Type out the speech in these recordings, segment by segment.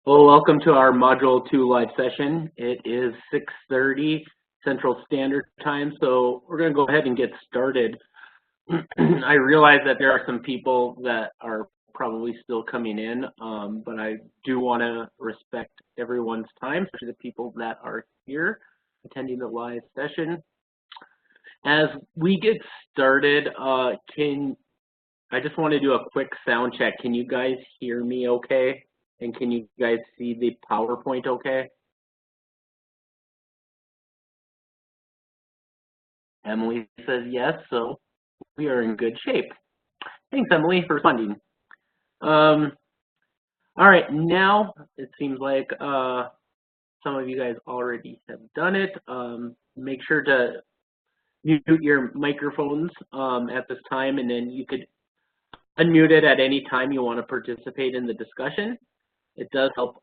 Well, welcome to our Module 2 live session. It is 6:30 Central Standard Time, so we're going to go ahead and get started. I realize that there are some people that are probably still coming in, but I do want to respect everyone's time, especially the people that are here attending the live session. As we get started, I just want to do a quick sound check. Can you guys hear me okay? And can you guys see the PowerPoint okay? Emily says yes, so we are in good shape. Thanks, Emily, for responding. All right, now it seems like some of you guys already have done it. Make sure to mute your microphones at this time, and then you could unmute it at any time you want to participate in the discussion. It does help,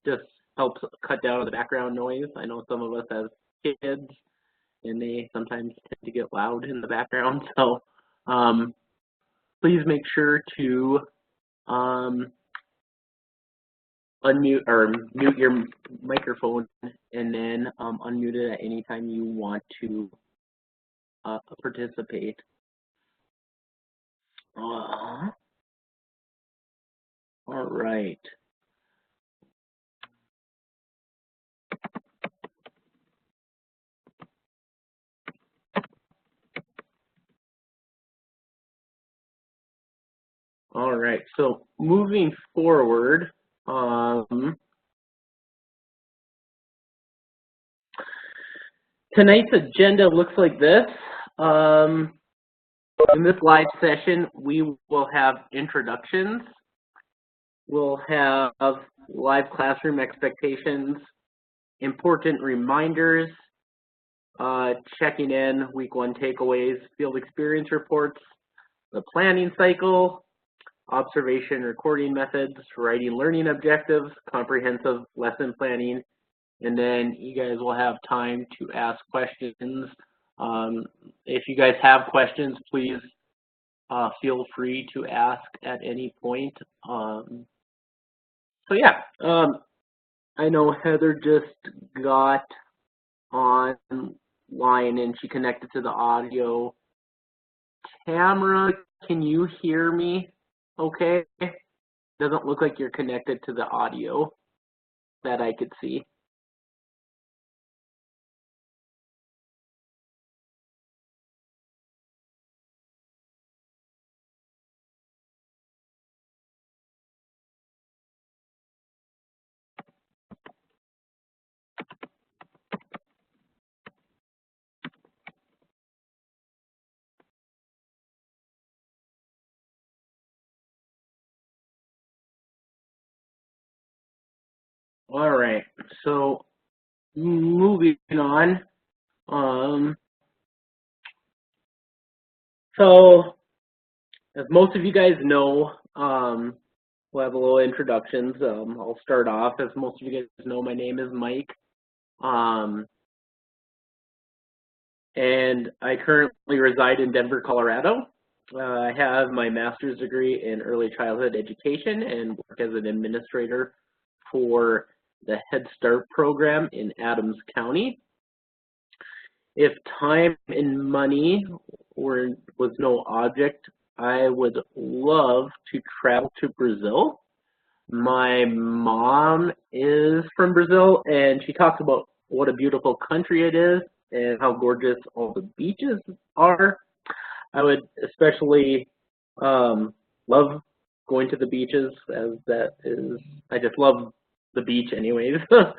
just helps cut down on the background noise. I know some of us have kids and they sometimes tend to get loud in the background. So please make sure to unmute or mute your microphone and then unmute it at any time you want to participate. All right. All right, so moving forward, tonight's agenda looks like this. In this live session, we will have introductions. We'll have live classroom expectations, important reminders, checking in, week 1 takeaways, field experience reports, the planning cycle, observation recording methods, writing learning objectives, comprehensive lesson planning, and then you guys will have time to ask questions. If you guys have questions, please feel free to ask at any point. So yeah, I know Heather just got online and she connected to the audio. Tamara, can you hear me okay? Doesn't look like you're connected to the audio that I could see. All right, so moving on. So as most of you guys know, we'll have a little introductions. I'll start off. As most of you guys know, my name is Mike. And I currently reside in Denver, Colorado. I have my master's degree in early childhood education and work as an administrator for the Head Start program in Adams County. If time and money was no object, I would love to travel to Brazil. My mom is from Brazil and she talks about what a beautiful country it is and how gorgeous all the beaches are. I would especially love going to the beaches, as that is, I just love the beach anyways. So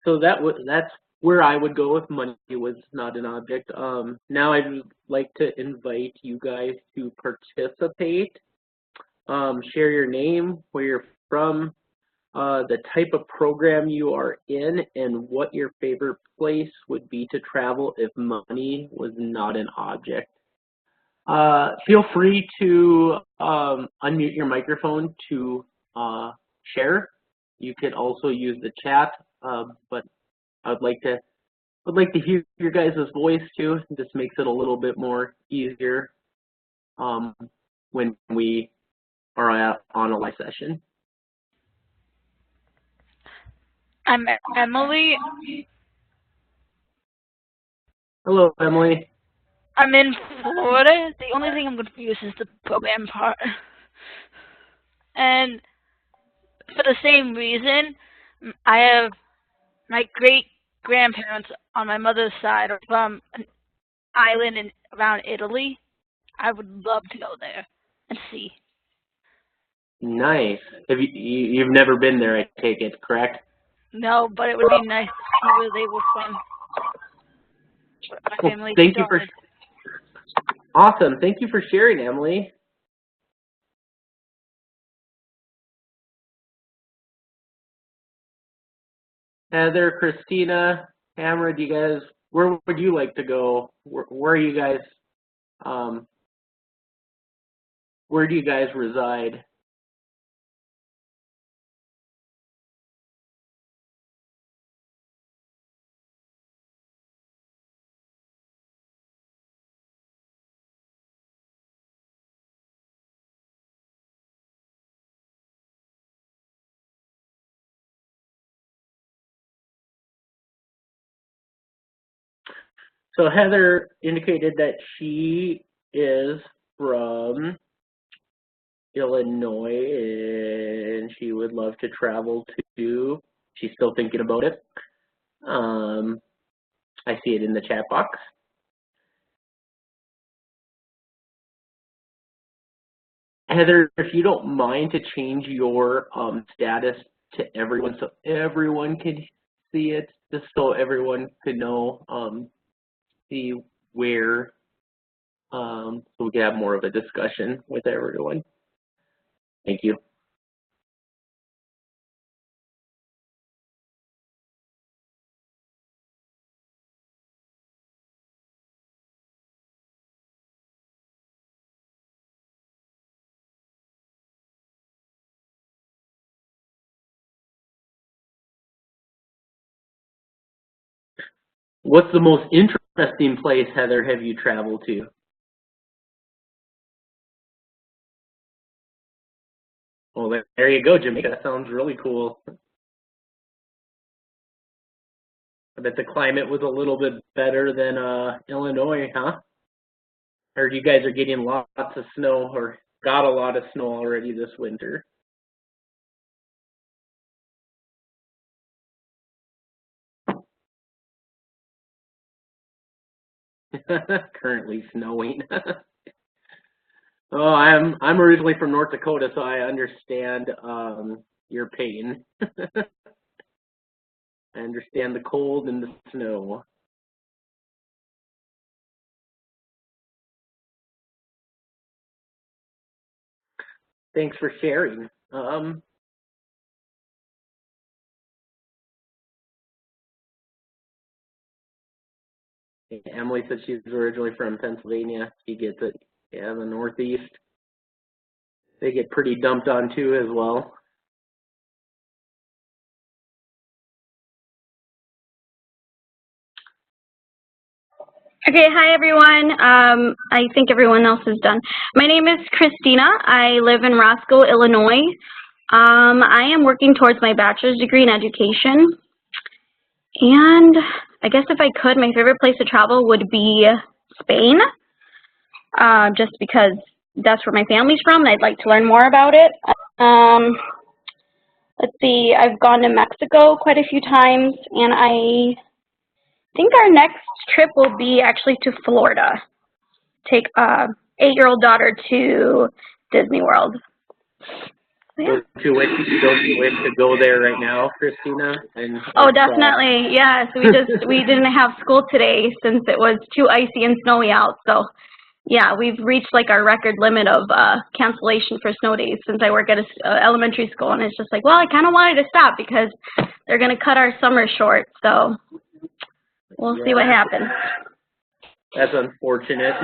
that's where I would go if money was not an object. Now I'd like to invite you guys to participate. Share your name, where you're from, the type of program you are in, and what your favorite place would be to travel if money was not an object. Feel free to unmute your microphone to share. You could also use the chat, but I would like to hear your guys' voice too. This makes it a little bit more easier when we are on a live session. I'm Emily. Hello, Emily. I'm in Florida. The only thing I'm confused is the program part. And for the same reason, I have my great grandparents on my mother's side are from an island around Italy. I would love to go there and see. Nice. You've never been there, I take it, correct? No, but it would be nice to see where they were from. Where my Well, family thank you for started. awesome. Thank you for sharing, Emily. Heather, Christina, Tamara, where would you like to go? Where are you guys? Where do you guys reside? So Heather indicated that she is from Illinois and she would love to travel to. She's still thinking about it. I see it in the chat box. Heather, if you don't mind to change your status to everyone so everyone can see it, just so everyone could know, see where, so we can have more of a discussion with everyone. Thank you. What's the most interesting place, Heather, have you traveled to? Well, there you go, Jamaica. That sounds really cool. I bet the climate was a little bit better than Illinois, huh? I heard you guys are getting lots of snow or got a lot of snow already this winter. Currently snowing. Oh, I'm originally from North Dakota, so I understand your pain. I understand the cold and the snow. Thanks for sharing. Emily said she's originally from Pennsylvania. She gets it. Yeah, the Northeast. They get pretty dumped on too as well. Okay, hi everyone. I think everyone else is done. My name is Christina. I live in Roscoe, Illinois. I am working towards my bachelor's degree in education. And I guess if I could, my favorite place to travel would be Spain, just because that's where my family's from and I'd like to learn more about it. Let's see, I've gone to Mexico quite a few times, and I think our next trip will be actually to Florida. Take a 8-year-old daughter to Disney World. Yeah. Don't you wish to go there right now, Christina? And oh, definitely. Yeah. So we didn't have school today since it was too icy and snowy out. So yeah, we've reached like our record limit of cancellation for snow days since I work at a elementary school, and it's just like, well, I kind of wanted to stop because they're going to cut our summer short. So we'll see what happens. That's unfortunate.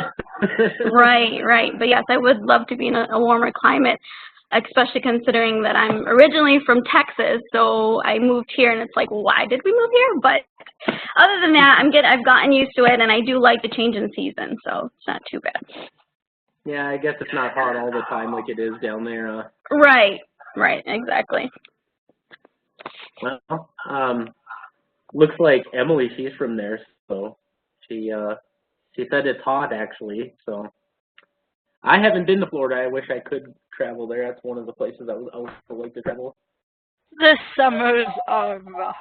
Right. But yes, I would love to be in a warmer climate, especially considering that I'm originally from Texas. So I moved here, and it's like, why did we move here? But other than that, I've gotten used to it, and I do like the change in season, so it's not too bad. Yeah, I guess it's not hot all the time like it is down there. Right, exactly. Well, looks like Emily, she's from there, so she said it's hot actually. So I haven't been to Florida. I wish I could travel there. That's one of the places I would like to travel. The summers are rough.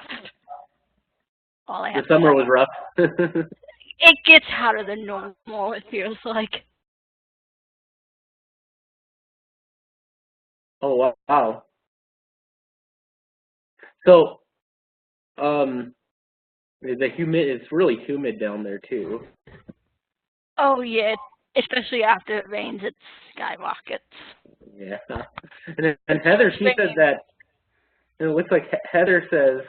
All I have The summer to was rough. It gets hotter than normal, it feels like. Oh wow. So it's really humid down there too. Oh yeah, especially after it rains, it skyrockets. Yeah. And Heather, she said that it looks like Heather says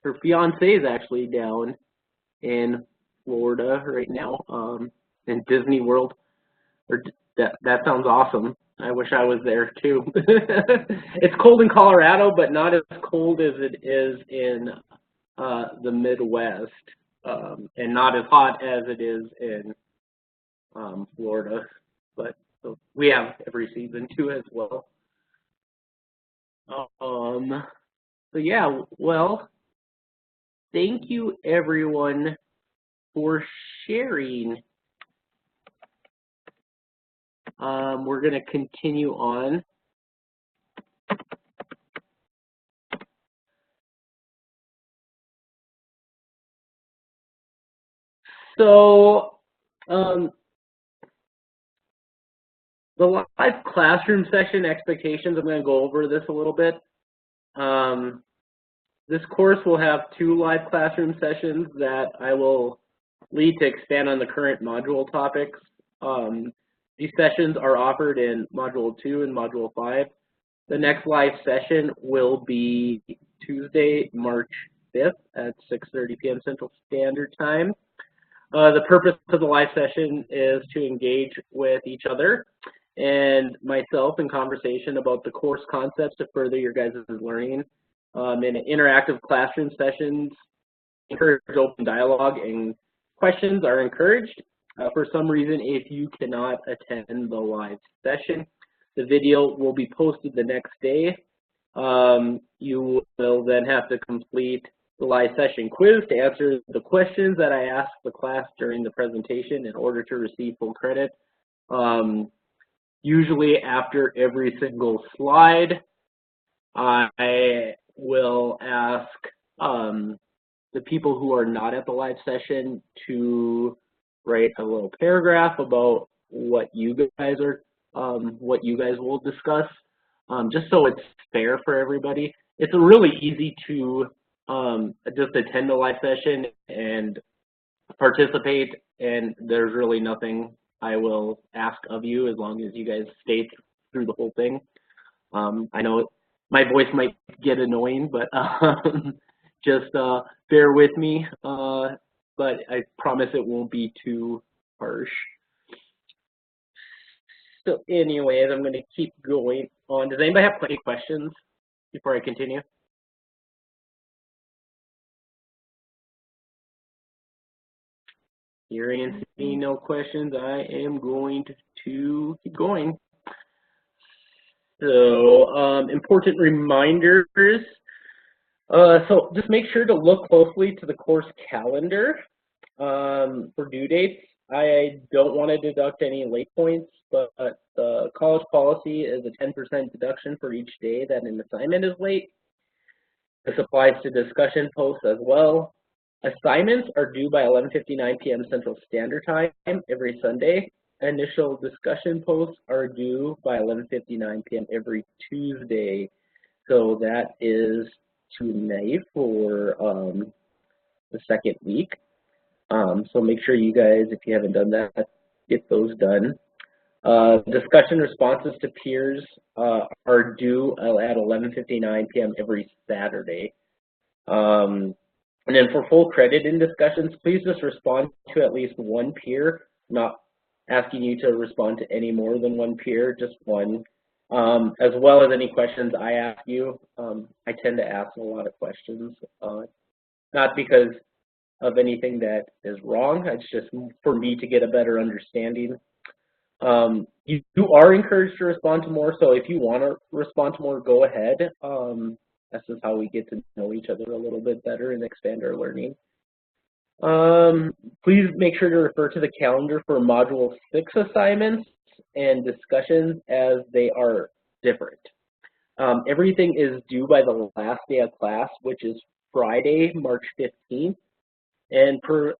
her fiance is actually down in Florida right now, in Disney World. That sounds awesome. I wish I was there too. It's cold in Colorado, but not as cold as it is in the Midwest, and not as hot as it is in Florida. But so we have every season too as well. So yeah, well, thank you everyone for sharing. We're going to continue on. So the live classroom session expectations, I'm going to go over this a little bit. This course will have 2 live classroom sessions that I will lead to expand on the current module topics. These sessions are offered in Module 2 and Module 5. The next live session will be Tuesday, March 5th at 6:30 p.m. Central Standard Time. The purpose of the live session is to engage with each other and myself in conversation about the course concepts to further your guys' learning. In interactive classroom sessions, encourage open dialogue and questions are encouraged. For some reason, if you cannot attend the live session, the video will be posted the next day. You will then have to complete the live session quiz to answer the questions that I asked the class during the presentation in order to receive full credit. Usually after every single slide, I will ask the people who are not at the live session to write a little paragraph about what you guys will discuss, just so it's fair for everybody. It's really easy to just attend the live session and participate, and there's really nothing I will ask of you as long as you guys stay through the whole thing. I know my voice might get annoying, but just bear with me, but I promise it won't be too harsh. So anyways, I'm going to keep going on. Does anybody have any questions before I continue? Hearing and seeing no questions, I am going to keep going. So important reminders. So just make sure to look closely to the course calendar for due dates. I don't want to deduct any late points, but the college policy is a 10% deduction for each day that an assignment is late. This applies to discussion posts as well. Assignments are due by 11:59 p.m. Central Standard Time every Sunday. Initial discussion posts are due by 11:59 p.m. every Tuesday. So that is tonight for the second week. So make sure you guys, if you haven't done that, get those done. Discussion responses to peers are due at 11:59 p.m. every Saturday. And then for full credit in discussions, please just respond to at least one peer, not asking you to respond to any more than one peer, just one. As well as any questions I ask you. I tend to ask a lot of questions, not because of anything that is wrong, it's just for me to get a better understanding. You are encouraged to respond to more, so if you want to respond to more, go ahead. This is how we get to know each other a little bit better and expand our learning. Please make sure to refer to the calendar for Module 6 assignments and discussions as they are different. Everything is due by the last day of class, which is Friday, March 15th. And per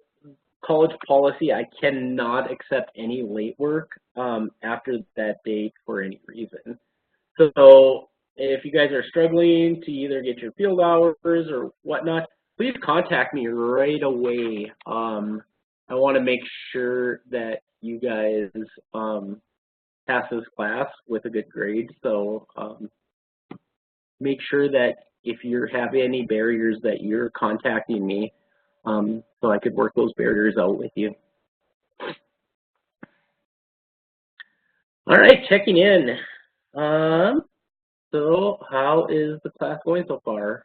college policy, I cannot accept any late work after that date for any reason. So if you guys are struggling to either get your field hours or whatnot, please contact me right away. I want to make sure that you guys pass this class with a good grade. So make sure that if you have any barriers that you're contacting me so I could work those barriers out with you. All right, checking in. So how is the class going so far?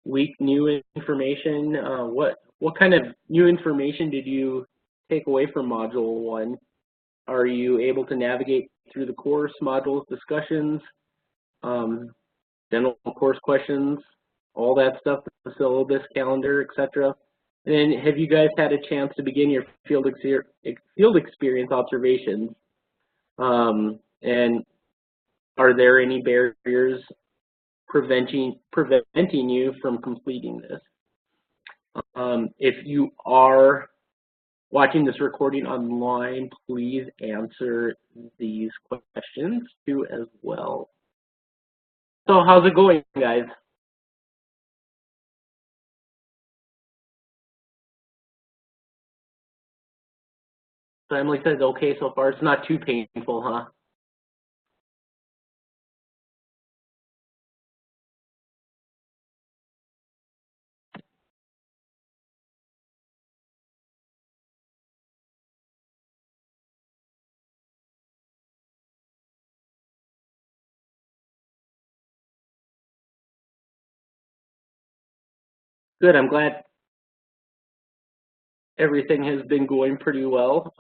Week new information. What kind of new information did you take away from Module 1? Are you able to navigate through the course, modules, discussions, general course questions, all that stuff, the syllabus, calendar, etc.? And have you guys had a chance to begin your field experience observations? And are there any barriers preventing you from completing this? If you are watching this recording online, please answer these questions too as well. So how's it going, guys? So Emily says okay so far. It's not too painful, huh? Good, I'm glad everything has been going pretty well.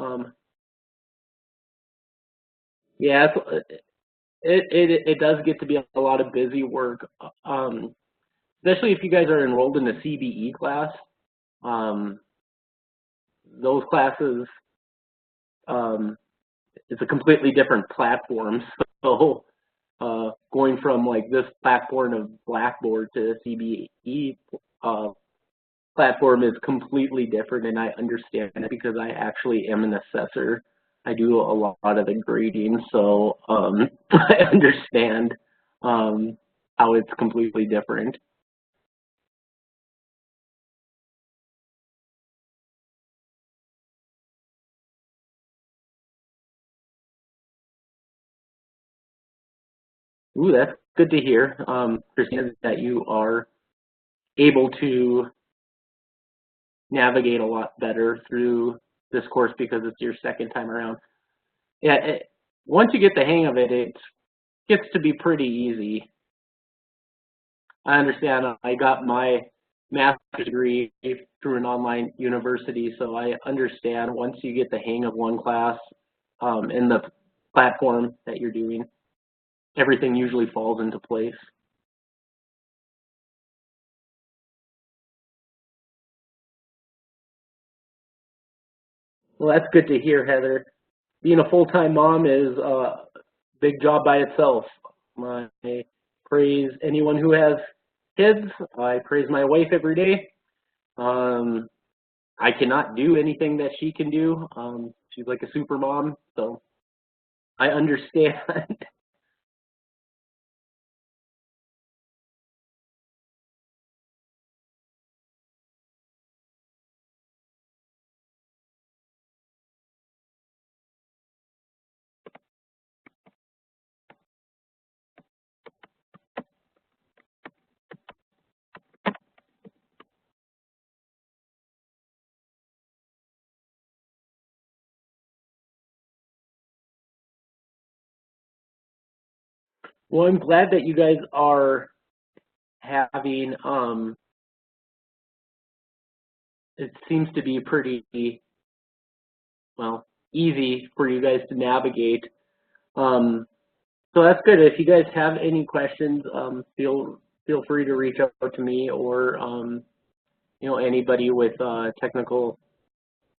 Yeah, it does get to be a lot of busy work, especially if you guys are enrolled in the CBE class. Those classes, it's a completely different platform. So going from like this platform of Blackboard to CBE platform is completely different, and I understand it because I actually am an assessor. I do a lot of the grading, so I understand how it's completely different. Ooh, that's good to hear, Christina, that you are able to navigate a lot better through this course because it's your second time around. Yeah, once you get the hang of it, it gets to be pretty easy. I understand. I got my master's degree through an online university, so I understand once you get the hang of one class and the platform that you're doing, everything usually falls into place. Well, that's good to hear, Heather. Being a full-time mom is a big job by itself. I praise anyone who has kids. I praise my wife every day. I cannot do anything that she can do. She's like a super mom, so I understand. Well, I'm glad that you guys are having, it seems to be pretty, well, easy for you guys to navigate. So that's good. If you guys have any questions, feel free to reach out to me or you know, anybody with technical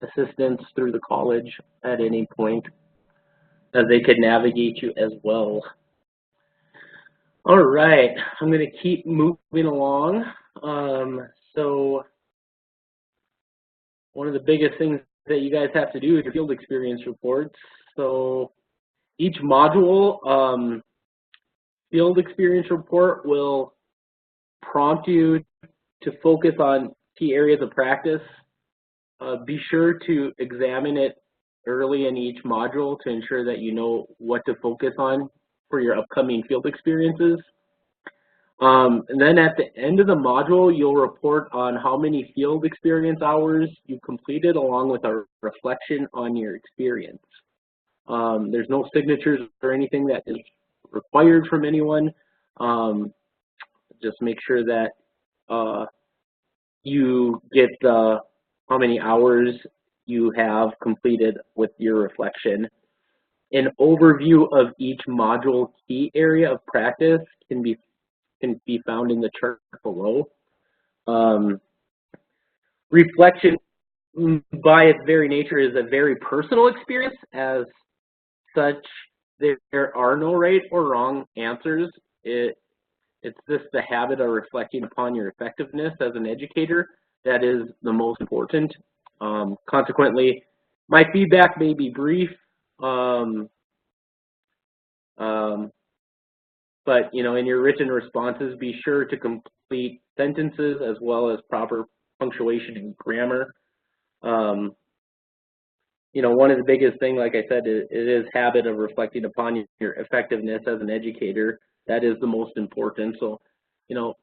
assistance through the college at any point, as they could navigate you as well. All right, I'm going to keep moving along. So one of the biggest things that you guys have to do is your field experience reports. So each module field experience report will prompt you to focus on key areas of practice. Be sure to examine it early in each module to ensure that you know what to focus on for your upcoming field experiences. And then at the end of the module, you'll report on how many field experience hours you completed along with a reflection on your experience. There's no signatures or anything that is required from anyone. Just make sure that you get how many hours you have completed with your reflection. An overview of each module key area of practice can be found in the chart below. Reflection, by its very nature, is a very personal experience. As such, there are no right or wrong answers. It's just the habit of reflecting upon your effectiveness as an educator that is the most important. Consequently, my feedback may be brief, but you know, in your written responses, be sure to complete sentences as well as proper punctuation and grammar. You know, one of the biggest things, like I said, it is habit of reflecting upon your effectiveness as an educator. That is the most important. So, you know,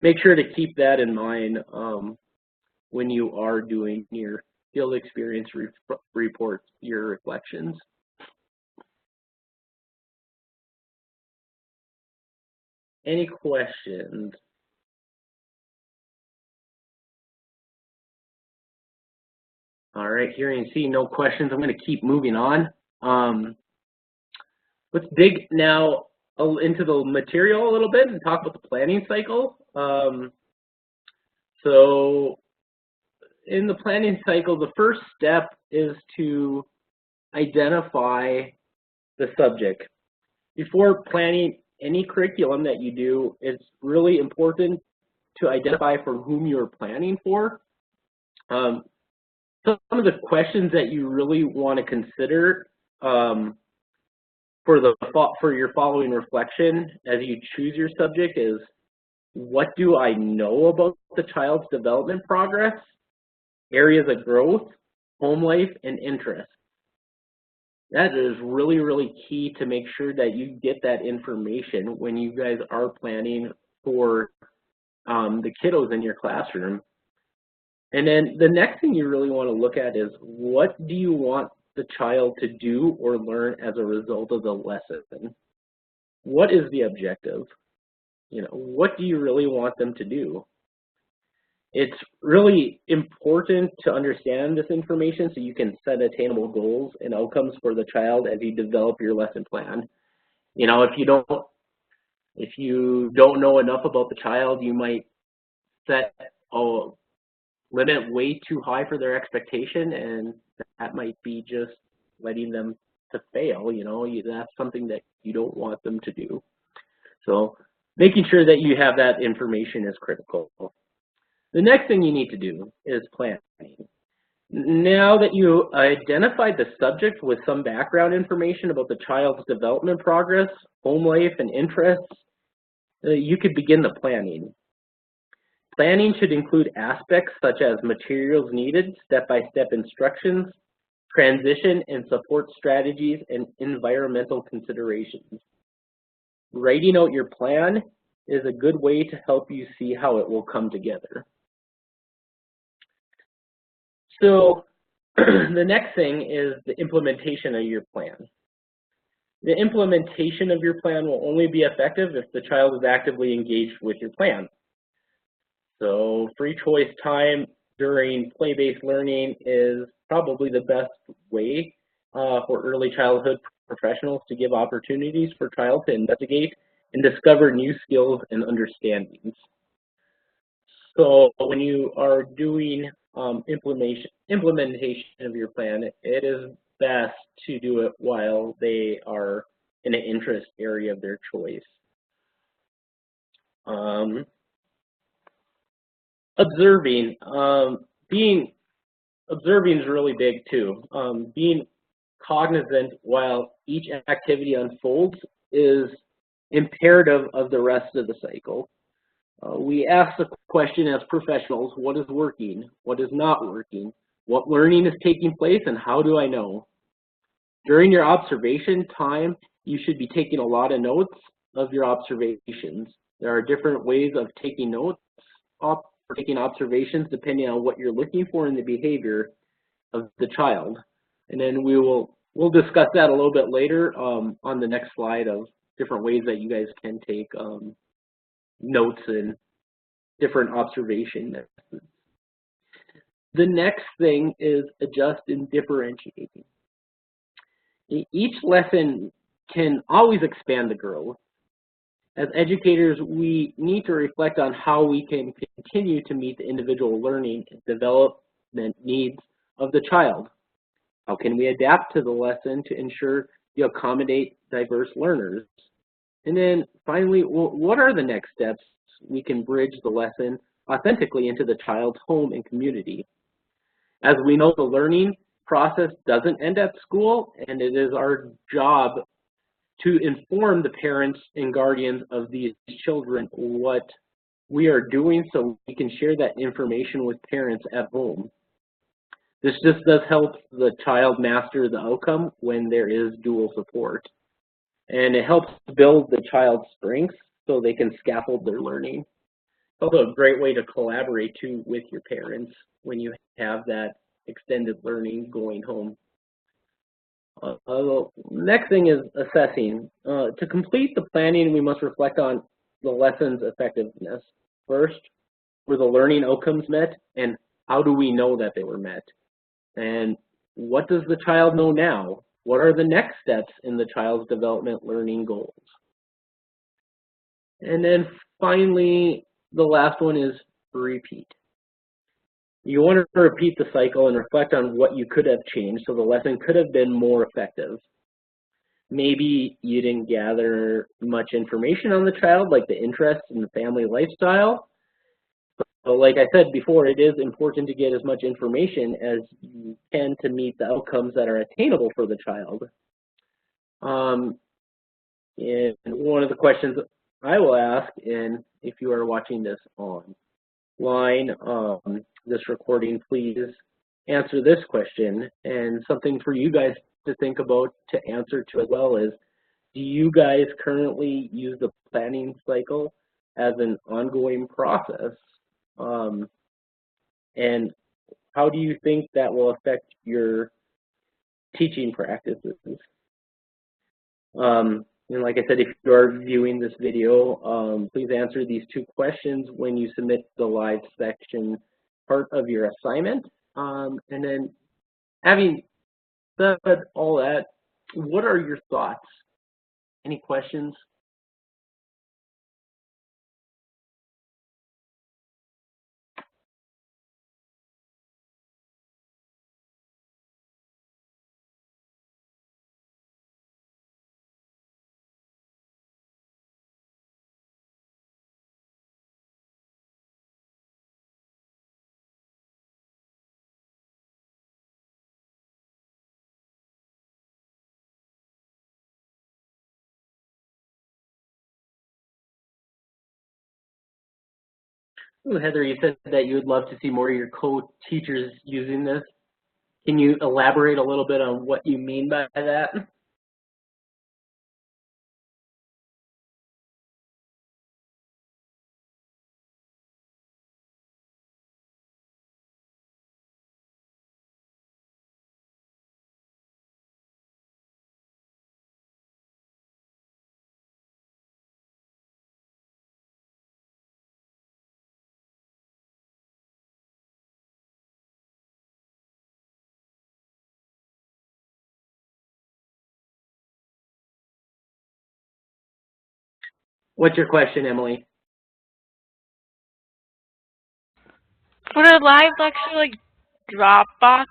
make sure to keep that in mind when you are doing your field experience reports, your reflections. Any questions? All right, here you see no questions. I'm going to keep moving on. Let's dig now into the material a little bit and talk about the planning cycle. So in the planning cycle, the first step is to identify the subject. Before planning any curriculum that you do, it's really important to identify for whom you're planning for. Some of the questions that you really want to consider for your following reflection as you choose your subject is, what do I know about the child's development progress, areas of growth, home life, and interest? That is really, really key to make sure that you get that information when you guys are planning for the kiddos in your classroom. And then the next thing you really want to look at is, what do you want the child to do or learn as a result of the lesson? What is the objective? You know, what do you really want them to do? It's really important to understand this information so you can set attainable goals and outcomes for the child as you develop your lesson plan. You know, if you don't know enough about the child, you might set a limit way too high for their expectation, and that might be just letting them to fail. You know, that's something that you don't want them to do. So making sure that you have that information is critical. The next thing you need to do is planning. Now that you identified the subject with some background information about the child's development progress, home life, and interests, you could begin the planning. Planning should include aspects such as materials needed, step-by-step instructions, transition and support strategies, and environmental considerations. Writing out your plan is a good way to help you see how it will come together. So the next thing is the implementation of your plan. The implementation of your plan will only be effective if the child is actively engaged with your plan. So free choice time during play-based learning is probably the best way for early childhood professionals to give opportunities for child to investigate and discover new skills and understandings. So when you are doing implementation of your plan, it is best to do it while they are in an interest area of their choice. Observing, observing is really big too. Being cognizant while each activity unfolds is imperative of the rest of the cycle. We ask the question as professionals, what is working? What is not working? What learning is taking place and how do I know? During your observation time, you should be taking a lot of notes of your observations. There are different ways of taking notes or taking observations depending on what you're looking for in the behavior of the child. And then we'll discuss that a little bit later on the next slide of different ways that you guys can take notes and different observation methods. The next thing is adjust and differentiating. Each lesson can always expand the growth. As educators, we need to reflect on how we can continue to meet the individual learning and development needs of the child. How can we adapt to the lesson to ensure you accommodate diverse learners? And then finally, what are the next steps we can bridge the lesson authentically into the child's home and community? As we know, the learning process doesn't end at school, and it is our job to inform the parents and guardians of these children what we are doing so we can share that information with parents at home. This just does help the child master the outcome when there is dual support. And it helps build the child's strengths so they can scaffold their learning. It's also a great way to collaborate too with your parents when you have that extended learning going home. Next thing is assessing. To complete the planning, we must reflect on the lesson's effectiveness. First, were the learning outcomes met, and how do we know that they were met? And what does the child know now? What are the next steps in the child's development learning goals? And then finally, the last one is repeat. You want to repeat the cycle and reflect on what you could have changed so the lesson could have been more effective. Maybe you didn't gather much information on the child, like the interests and the family lifestyle. So like I said before, it is important to get as much information as you can to meet the outcomes that are attainable for the child. And one of the questions I will ask, and if you are watching this online, this recording, please answer this question. And something for you guys to think about to answer to as well is, do you guys currently use the planning cycle as an ongoing process? And how do you think that will affect your teaching practices? And like I said, if you are viewing this video, please answer these two questions when you submit the live section part of your assignment. And then having said all that, what are your thoughts? Any questions? Ooh, Heather, you said that you would love to see more of your co-teachers using this. Can you elaborate a little bit on what you mean by that? What's your question, Emily? For the live lecture, like Dropbox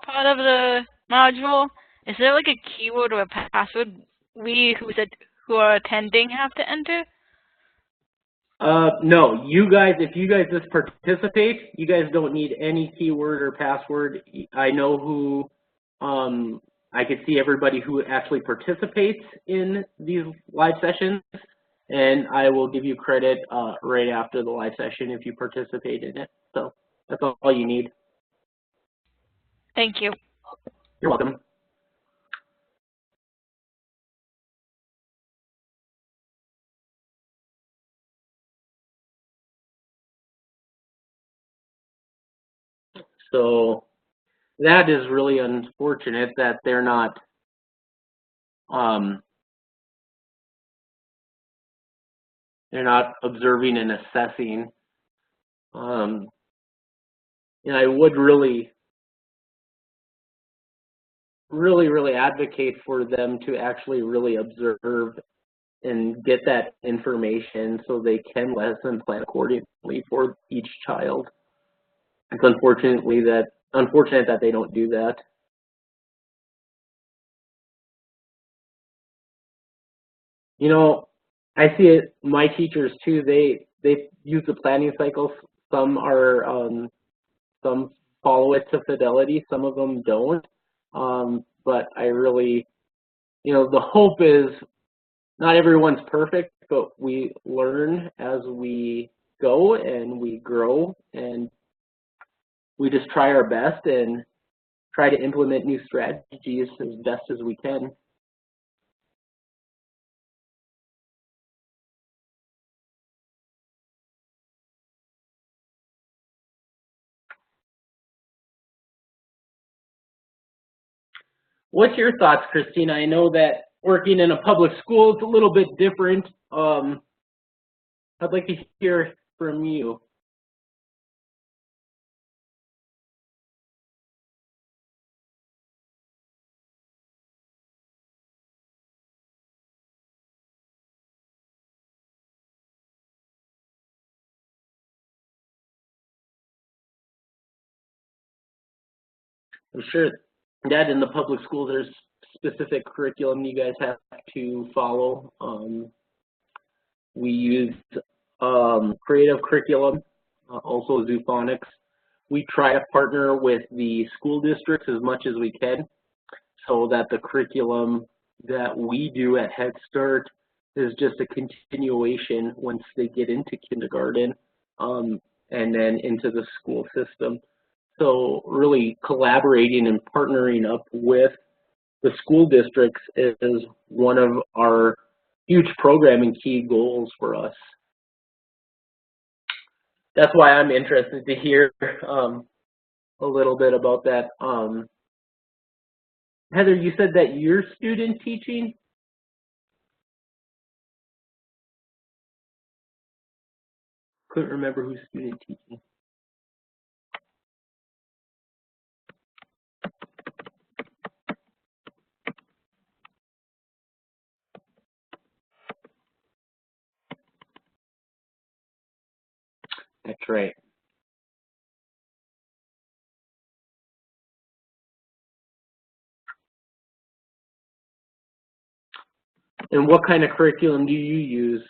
part of the module, is there like a keyword or a password we who are attending have to enter? No, you guys, if you guys just participate, you guys don't need any keyword or password. I know who, I could see everybody who actually participates in these live sessions, and I will give you credit right after the live session if you participate in it. So that's all you need. Thank you. You're welcome. So that is really unfortunate that they're not observing and assessing. And I would really advocate for them to actually really observe and get that information so they can lesson plan accordingly for each child. It's unfortunate that they don't do that. You know, I see it, my teachers too, they use the planning cycles. Some are, some follow it to fidelity, some of them don't. But I really, the hope is not everyone's perfect, but we learn as we go and we grow, and we just try our best and try to implement new strategies as best as we can. What's your thoughts, Christina? I know that working in a public school is a little bit different. I'd like to hear from you. I'm sure that in the public schools there's specific curriculum you guys have to follow. We use creative curriculum, also zoophonics. We try to partner with the school districts as much as we can so that the curriculum that we do at Head Start is just a continuation once they get into kindergarten and then into the school system. So really collaborating and partnering up with the school districts is one of our huge programming key goals for us. That's why I'm interested to hear a little bit about that. Heather, you said that you're student teaching? Couldn't remember who's student teaching. That's right. And what kind of curriculum do you use?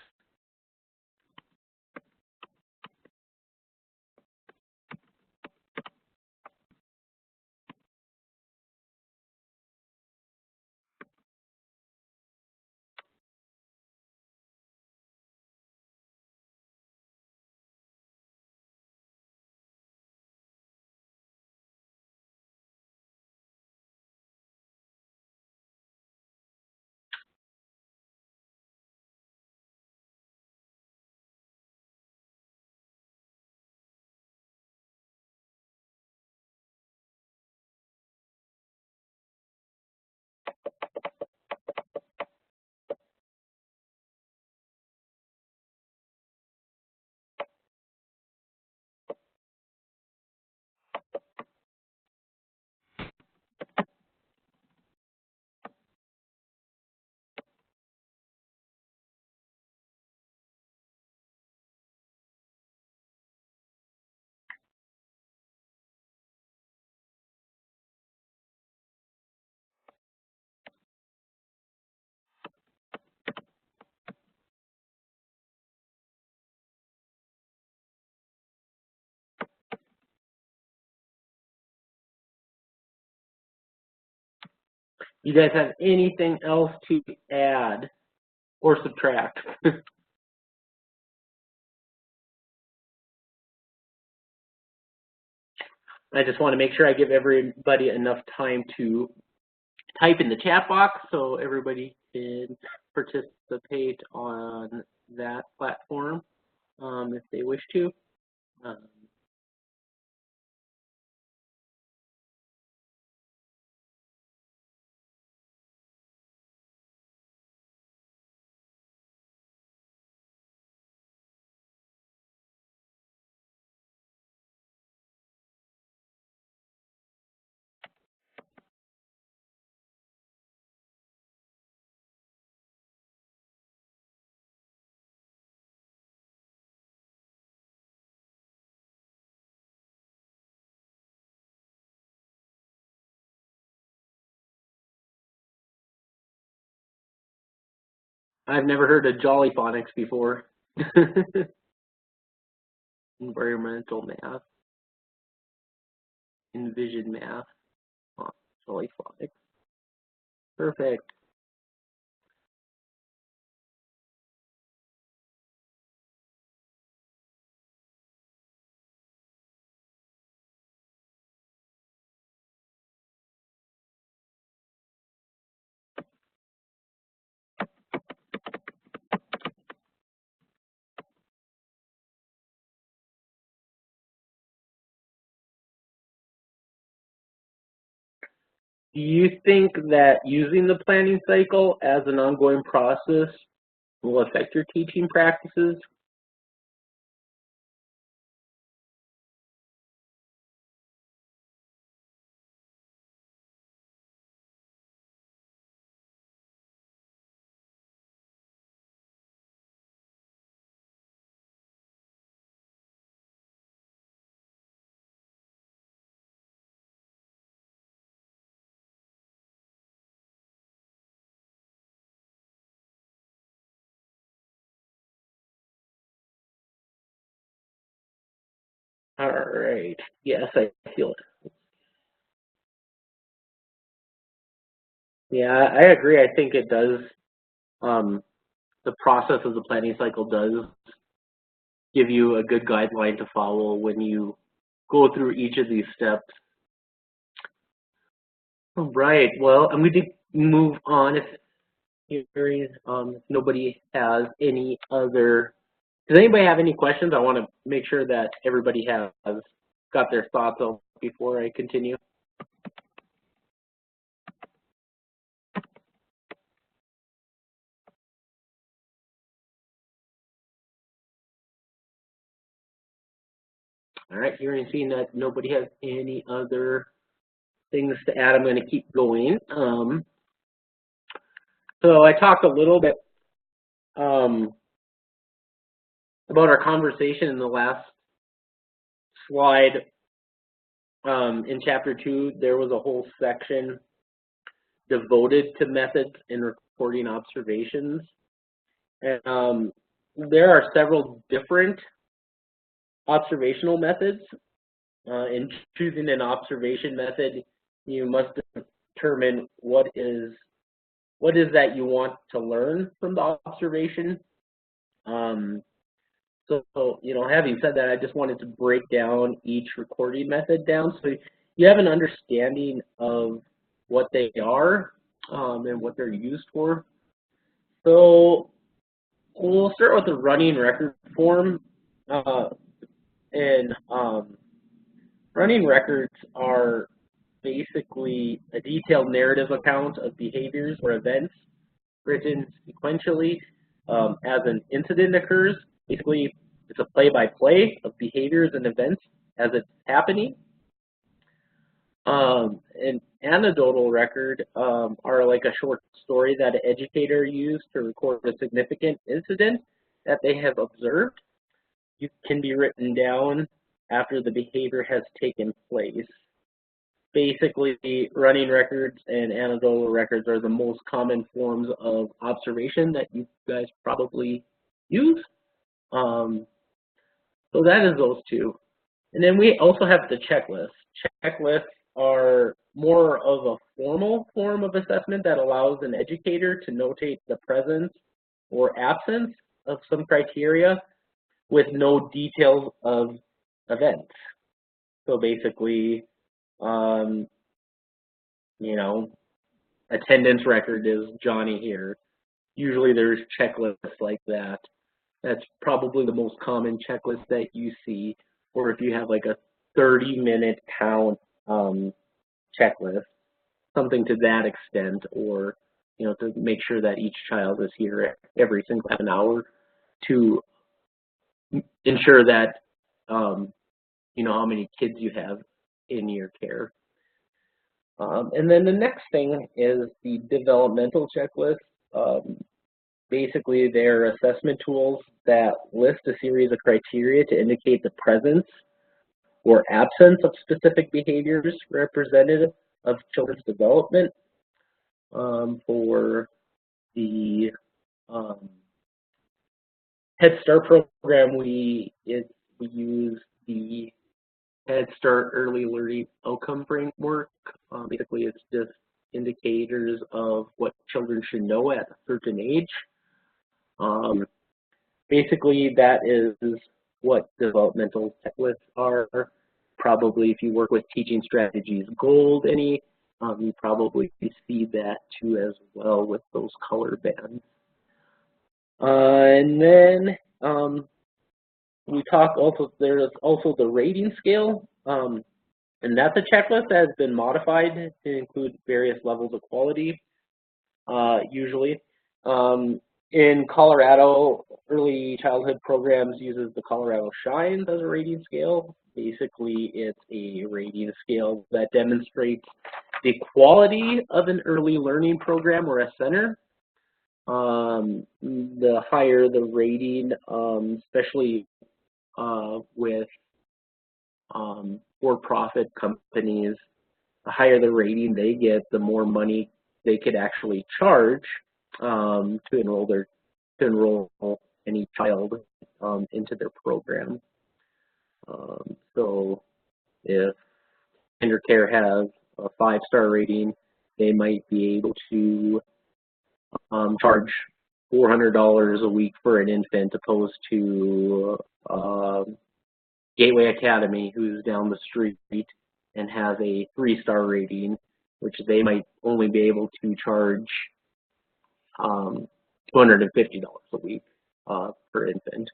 You guys have anything else to add or subtract? I just want to make sure I give everybody enough time to type in the chat box so everybody can participate on that platform if they wish to. I've never heard of Jolly Phonics before. Environmental math, envision math, Jolly Phonics. Perfect. Do you think that using the planning cycle as an ongoing process will affect your teaching practices? All right. Yes, I feel it. Yeah, I agree. I think it does. The process of the planning cycle does give you a good guideline to follow when you go through each of these steps. All right. Well, I'm going to move on. If nobody has any other. Does anybody have any questions? I want to make sure that everybody has got their thoughts out before I continue. All right, hearing and seeing that nobody has any other things to add, I'm going to keep going. So I talked a little bit about our conversation in the last slide. In chapter 2, there was a whole section devoted to methods in recording observations. And there are several different observational methods. In choosing an observation method, you must determine what is that you want to learn from the observation. So, having said that, I just wanted to break down each recording method down so you have an understanding of what they are and what they're used for. So we'll start with the running record form. Running records are basically a detailed narrative account of behaviors or events written sequentially as an incident occurs. Basically, it's a play-by-play of behaviors and events as it's happening. An anecdotal record are like a short story that an educator used to record a significant incident that they have observed. It can be written down after the behavior has taken place. Basically, running records and anecdotal records are the most common forms of observation that you guys probably use. So that is those two. And then we also have the checklist. Checklists are more of a formal form of assessment that allows an educator to notate the presence or absence of some criteria with no details of events. So basically, you know, attendance record is Johnny here. Usually there's checklists like that. That's probably the most common checklist that you see. Or if you have like a 30-minute count checklist, something to that extent, or to make sure that each child is here every single half an hour to ensure that how many kids you have in your care. And then the next thing is the developmental checklist. Basically, they're assessment tools that list a series of criteria to indicate the presence or absence of specific behaviors representative of children's development. For the Head Start program, we use the Head Start Early Learning Outcome Framework. Basically, it's just indicators of what children should know at a certain age. Basically, that is what developmental checklists are. Probably, if you work with Teaching Strategies Gold, you probably see that too as well with those color bands. And then we talk also, there's also the rating scale, and that's a checklist that has been modified to include various levels of quality, usually. In Colorado, early childhood programs uses the Colorado Shines as a rating scale. Basically, it's a rating scale that demonstrates the quality of an early learning program or a center. The higher the rating, especially with for-profit companies, the higher the rating they get, the more money they could actually charge to enroll any child into their program. So if KinderCare has a 5-star rating, they might be able to charge $400 a week for an infant, opposed to Gateway Academy, who's down the street and has a 3-star rating, which they might only be able to charge $250 a week per infant,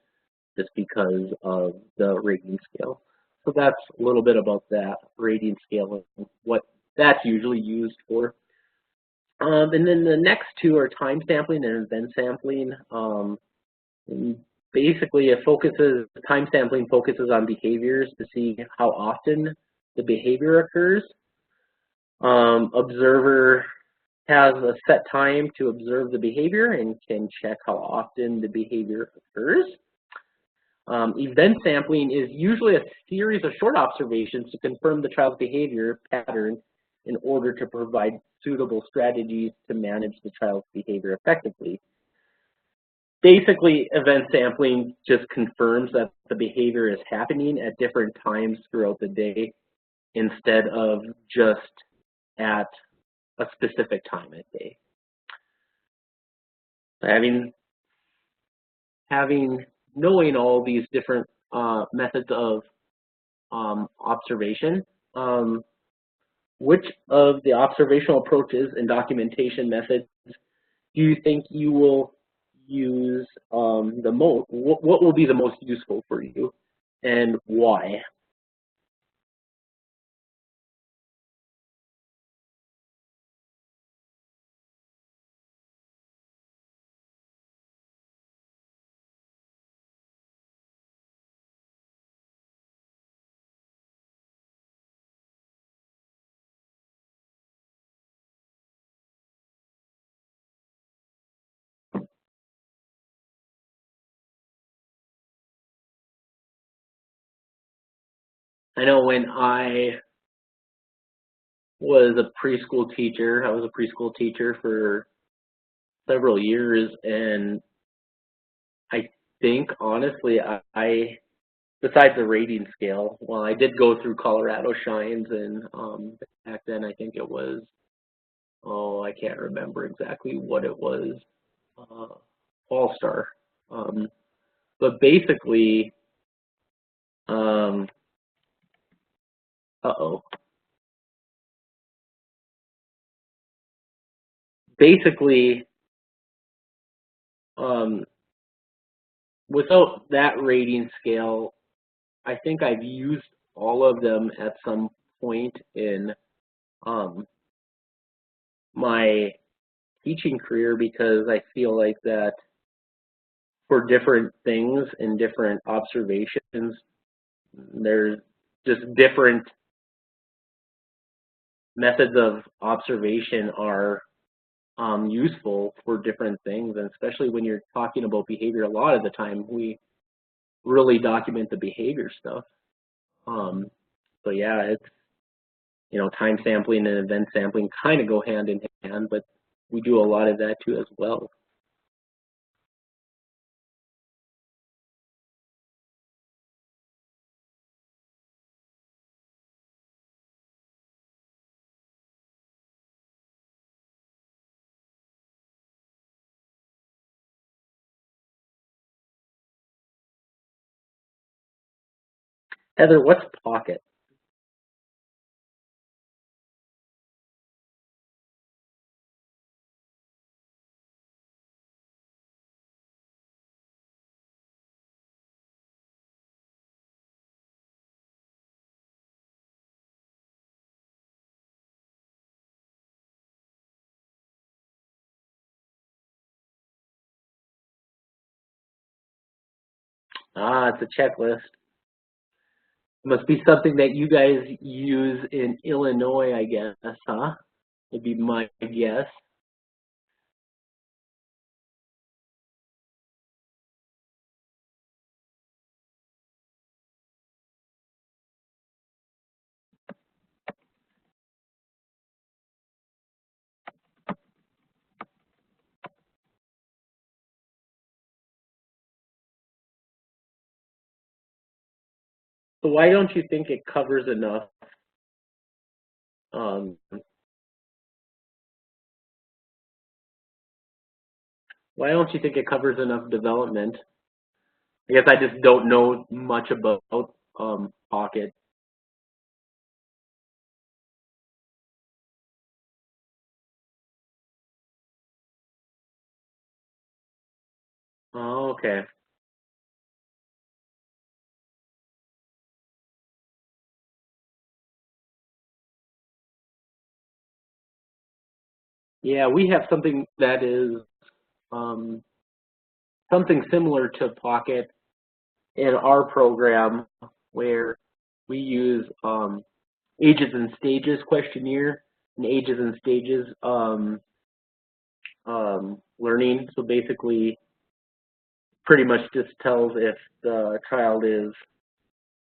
just because of the rating scale. So that's a little bit about that rating scale and what that's usually used for. And then the next two are time sampling and event sampling. And basically, time sampling focuses on behaviors to see how often the behavior occurs. Observer has a set time to observe the behavior and can check how often the behavior occurs. Event sampling is usually a series of short observations to confirm the child's behavior pattern in order to provide suitable strategies to manage the child's behavior effectively. Basically, event sampling just confirms that the behavior is happening at different times throughout the day instead of just at a specific time of day. Knowing all these different methods of observation, which of the observational approaches and documentation methods do you think you will use the most? What will be the most useful for you, and why? I know when I was a preschool teacher, I was a preschool teacher for several years, and I think honestly besides the rating scale, well, I did go through Colorado Shines, and back then I think it was, oh, I can't remember exactly what it was, All-Star. But basically, basically, without that rating scale, I think I've used all of them at some point in my teaching career, because I feel like that for different things and different observations, there's just different methods of observation are useful for different things, and especially when you're talking about behavior. A lot of the time we really document the behavior stuff. So yeah, it's, you know, time sampling and event sampling kind of go hand in hand, but we do a lot of that too as well. Heather, what's Pocket? Ah, it's a checklist. Must be something that you guys use in Illinois, I guess, huh? Would be my guess. So why don't you think it covers enough? Why don't you think it covers enough development? I guess I just don't know much about Pocket. Oh, okay. Yeah, we have something that is something similar to Pocket in our program, where we use ages and stages questionnaire and ages and stages learning. So basically, pretty much just tells if the child is,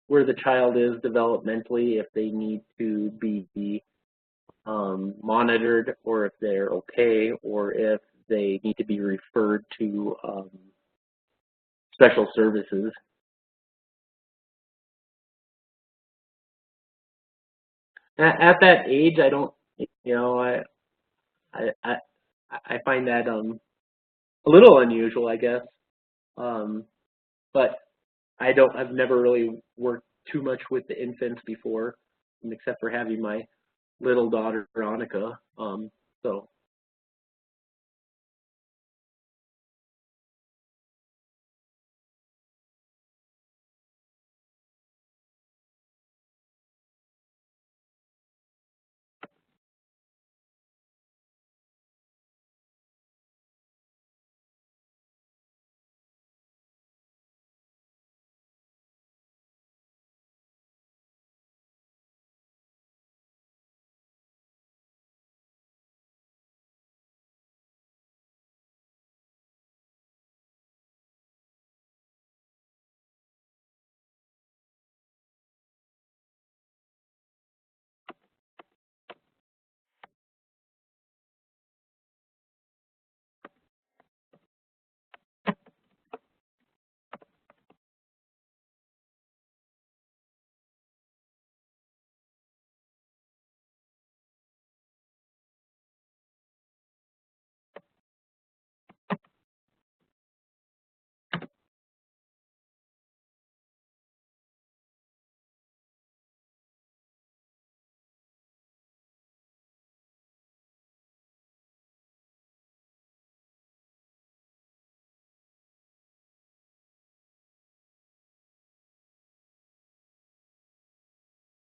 where the child is developmentally, if they need to be monitored, or if they're okay, or if they need to be referred to special services. At that age, I don't, you know, I find that a little unusual, I guess. But I've never really worked too much with the infants before, except for having my little daughter Veronica. So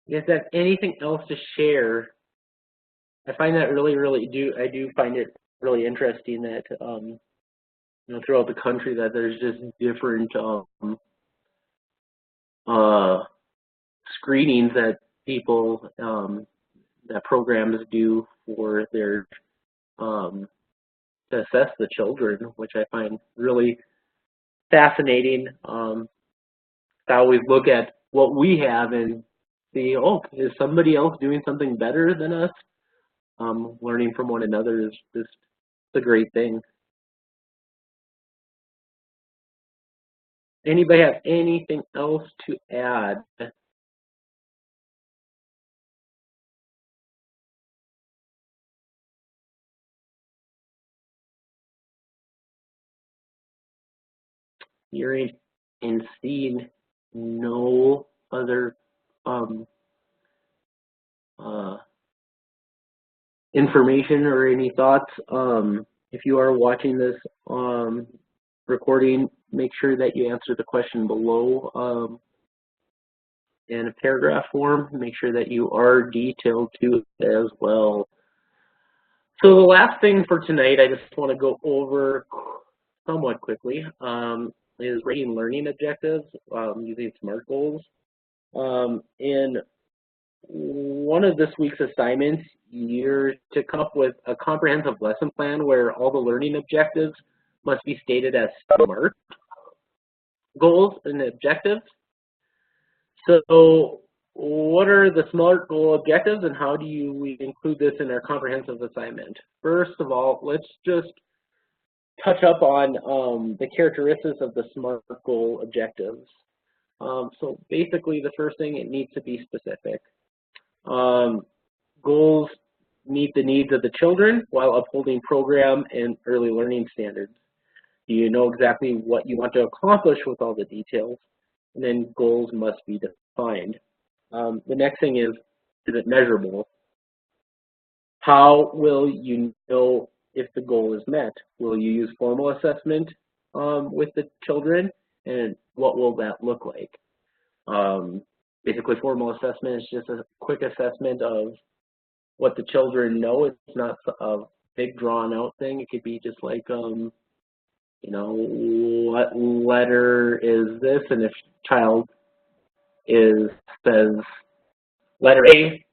You guys have anything else to share? I find that I do find it really interesting that you know, throughout the country that there's just different screenings that people that programs do for their to assess the children, which I find really fascinating. I always look at what we have and see, oh, is somebody else doing something better than us? Learning from one another is just a great thing. Anybody have anything else to add? Hearing and seeing no other information or any thoughts. If you are watching this recording, make sure that you answer the question below in a paragraph form. Make sure that you are detailed too as well. So the last thing for tonight, I just want to go over somewhat quickly, is rating learning objectives using SMART goals. In one of this week's assignments, you're to come up with a comprehensive lesson plan where all the learning objectives must be stated as SMART goals and objectives. So what are the SMART goal objectives and how do we include this in our comprehensive assignment? First of all, let's just touch up on the characteristics of the SMART goal objectives. So basically the first thing, it needs to be specific. Goals meet the needs of the children while upholding program and early learning standards. Do you know exactly what you want to accomplish with all the details? And then goals must be defined. The next thing is it measurable? How will you know if the goal is met? Will you use formal assessment with the children? And what will that look like? Basically, formal assessment is just a quick assessment of what the children know. It's not a big drawn out thing. It could be just like, you know, what letter is this? And if child says letter A,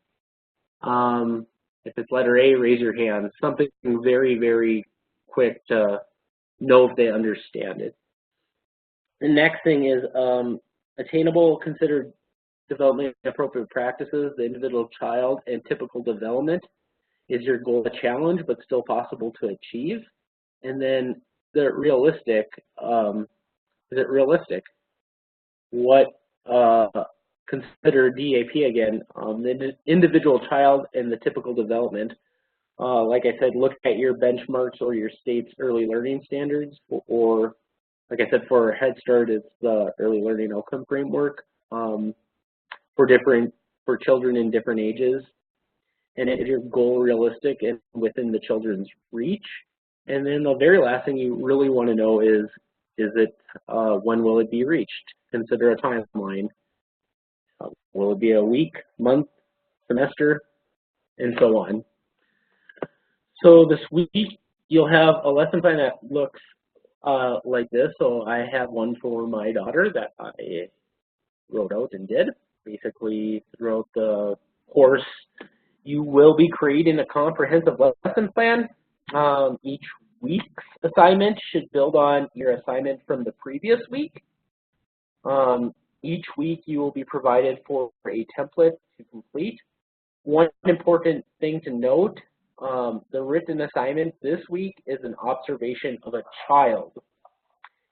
if it's letter A, raise your hand. Something very, very quick to know if they understand it. The next thing is attainable, considered development appropriate practices, the individual child, and typical development. Is your goal a challenge but still possible to achieve? And then the realistic, is it realistic? What consider DAP again, the individual child and the typical development. Like I said, look at your benchmarks or your state's early learning standards, or like I said, for Head Start, it's the early learning outcome framework for children in different ages. And is your goal realistic and within the children's reach? And then the very last thing you really want to know is it when will it be reached? Consider a timeline. Will it be a week, month, semester, and so on? So this week you'll have a lesson plan that looks like this. So I have one for my daughter that I wrote out and did. Basically, throughout the course, you will be creating a comprehensive lesson plan. Each week's assignment should build on your assignment from the previous week. Each week you will be provided for a template to complete. One important thing to note, the written assignment this week is an observation of a child.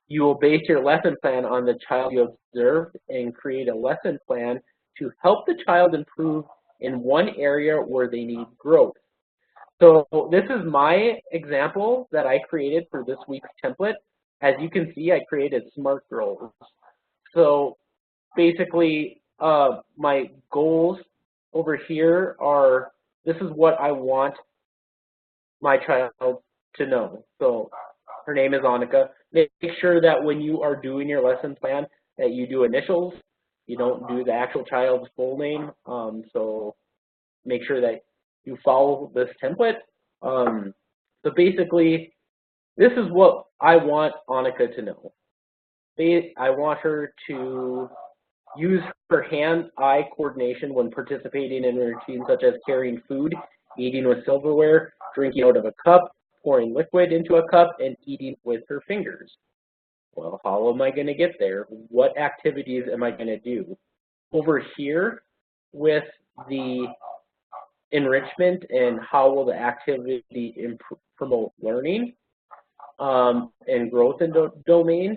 You will base your lesson plan on the child you observed and create a lesson plan to help the child improve in one area where they need growth. So this is my example that I created for this week's template. As you can see, I created SMART goals. So basically, my goals over here are, this is what I want my child to know. So her name is Annika. Make sure that when you are doing your lesson plan that you do initials, you don't do the actual child's full name. So make sure that you follow this template. So basically, this is what I want Annika to know. I want her to use her hand-eye coordination when participating in routines such as carrying food, eating with silverware, drinking out of a cup, pouring liquid into a cup, and eating with her fingers. Well, how am I going to get there? What activities am I going to do? Over here with the enrichment and how will the activity promote learning and growth in domain.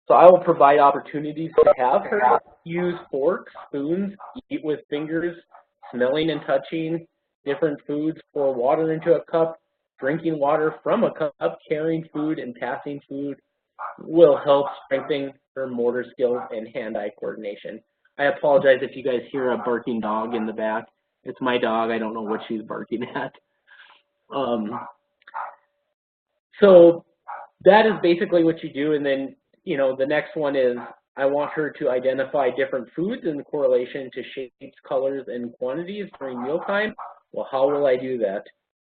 So I will provide opportunities to have her use forks, spoons, eat with fingers, smelling and touching different foods, pour water into a cup, drinking water from a cup, carrying food and passing food will help strengthen her motor skills and hand-eye coordination. I apologize if you guys hear a barking dog in the back. It's my dog. I don't know what she's barking at. So that is basically what you do. And then, you know, the next one is I want her to identify different foods in correlation to shapes, colors, and quantities during mealtime. Well, how will I do that?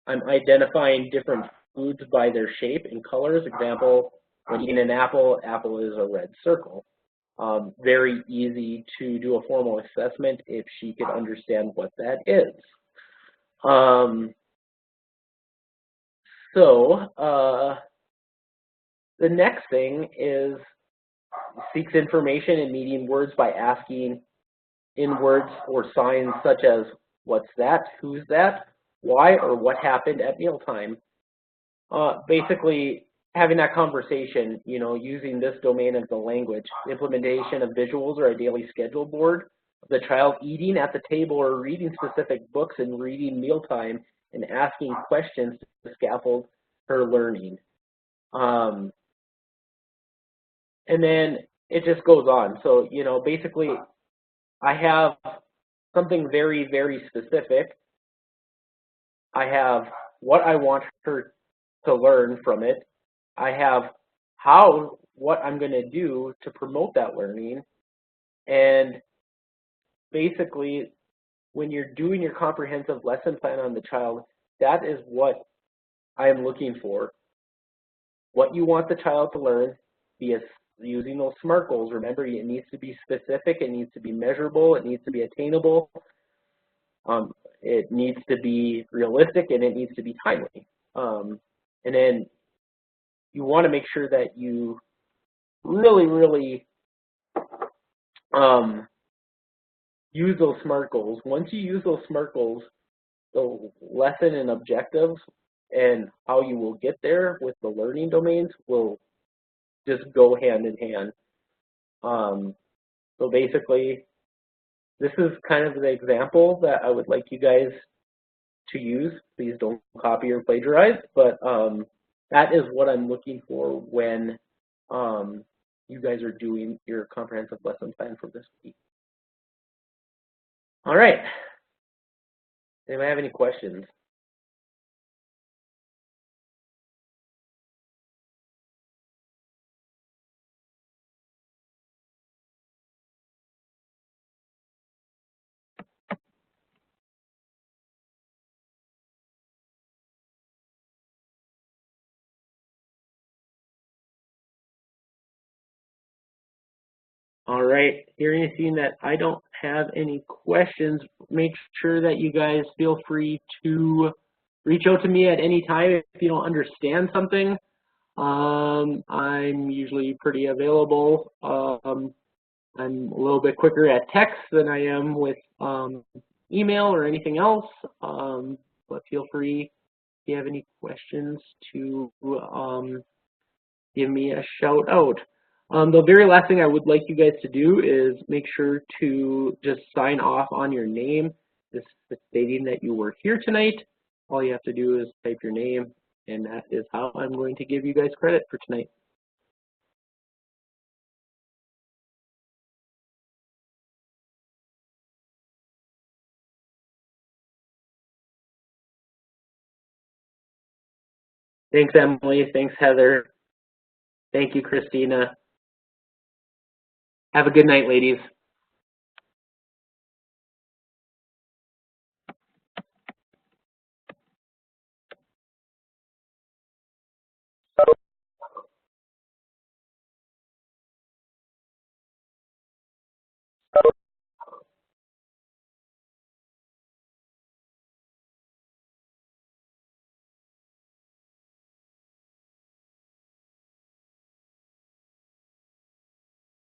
I'm identifying different foods by their shape and colors. Example, when eating an apple, apple is a red circle. Very easy to do a formal assessment if she could understand what that is. The next thing is seeks information in median words by asking in words or signs such as what's that, who's that, why, or what happened at mealtime. Basically, having that conversation, you know, using this domain as the language, implementation of visuals or a daily schedule board of the child eating at the table or reading specific books and reading mealtime and asking questions to scaffold her learning. And then it just goes on. So, you know, basically I have something very, very specific. I have what I want her to learn from it. I have what I'm going to do to promote that learning. And basically, when you're doing your comprehensive lesson plan on the child, that is what I am looking for. What you want the child to learn, using those SMART goals. Remember, it needs to be specific, it needs to be measurable, it needs to be attainable, it needs to be realistic, and it needs to be timely. And then you want to make sure that you really, really use those SMART goals. Once you use those SMART goals, the lesson and objectives and how you will get there with the learning domains will just go hand in hand. So basically, this is kind of the example that I would like you guys to use. Please don't copy or plagiarize, but that is what I'm looking for when you guys are doing your comprehensive lesson plan for this week. All right. Anybody have any questions? All right, hearing seeing that I don't have any questions, make sure that you guys feel free to reach out to me at any time if you don't understand something. I'm usually pretty available. I'm a little bit quicker at text than I am with email or anything else, but feel free if you have any questions to give me a shout out. The very last thing I would like you guys to do is make sure to just sign off on your name, just stating that you were here tonight. All you have to do is type your name, and that is how I'm going to give you guys credit for tonight. Thanks, Emily. Thanks, Heather. Thank you, Christina. Have a good night, ladies.